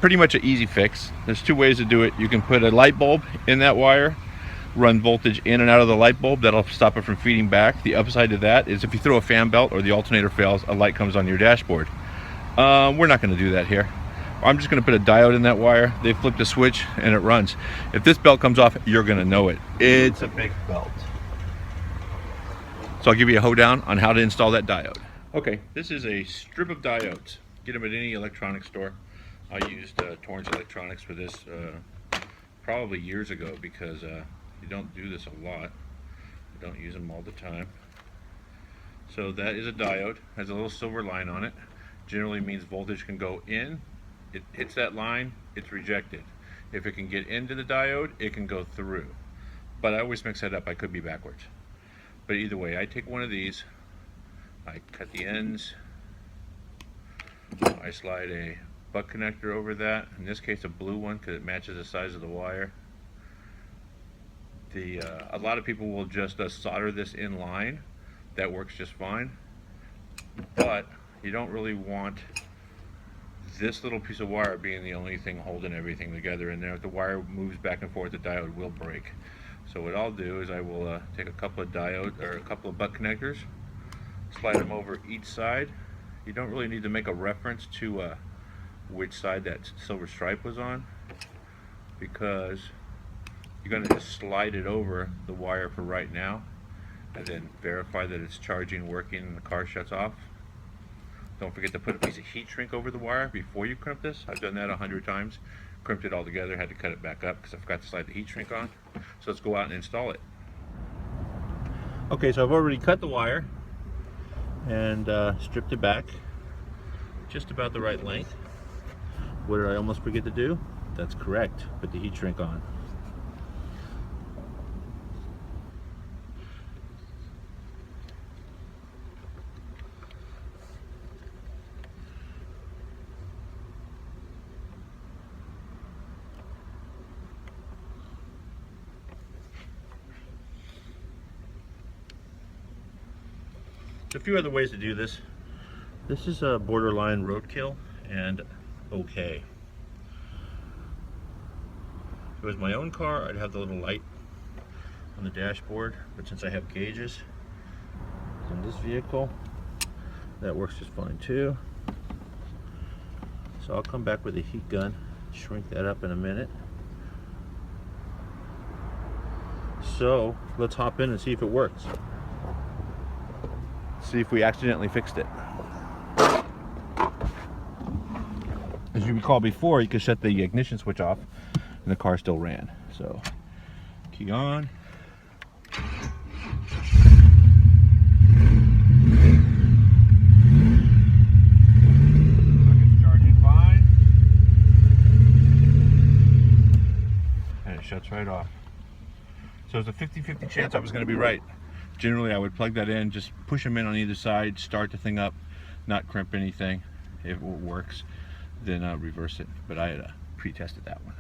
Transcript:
pretty much an easy fix. There's two ways to do it. You can put a light bulb in that wire, run voltage in and out of the light bulb. That'll stop it from feeding back. The upside to that is if you throw a fan belt or the alternator fails, a light comes on your dashboard. We're not going to do that here. I'm just going to put a diode in that wire. They flip the switch and it runs. If this belt comes off, you're going to know it. It's a big belt. So I'll give you a hoedown on how to install that diode. Okay, this is a strip of diodes. Get them at any electronics store. I used Torrance Electronics for this probably years ago because you don't do this a lot. You don't use them all the time. So that is a diode. Has a little silver line on it. Generally means voltage can go in. It hits that line, it's rejected. If it can get into the diode, it can go through. But I always mix that up. I could be backwards. But either way, I take one of these, I cut the ends, I slide a butt connector over that, in this case a blue one because it matches the size of the wire. A lot of people will just solder this in line. That works just fine, but you don't really want this little piece of wire being the only thing holding everything together in there. If the wire moves back and forth, the diode will break. So what I'll do is I will take a couple of a couple of butt connectors, slide them over each side. You don't really need to make a reference to which side that silver stripe was on, because you're going to just slide it over the wire for right now and then verify that it's charging, working, and the car shuts off. Don't forget to put a piece of heat shrink over the wire before you crimp this. I've done that 100 times. Crimped it all together, had to cut it back up because I forgot to slide the heat shrink on. So let's go out and install it. Okay, so I've already cut the wire and stripped it back just about the right length. What did I almost forget to do? That's correct, put the heat shrink on. There's a few other ways to do this. This is a borderline roadkill and okay. If it was my own car, I'd have the little light on the dashboard, but since I have gauges in this vehicle, that works just fine too. So I'll come back with a heat gun, shrink that up in a minute. So let's hop in and see if it works. See if we accidentally fixed it. As you recall before, you could shut the ignition switch off and the car still ran. So key on. It's charging fine. And it shuts right off. So there's a 50-50 chance I was going to be right. Generally, I would plug that in, just push them in on either side, start the thing up, not crimp anything. If it works, then reverse it. But I had pre-tested that one.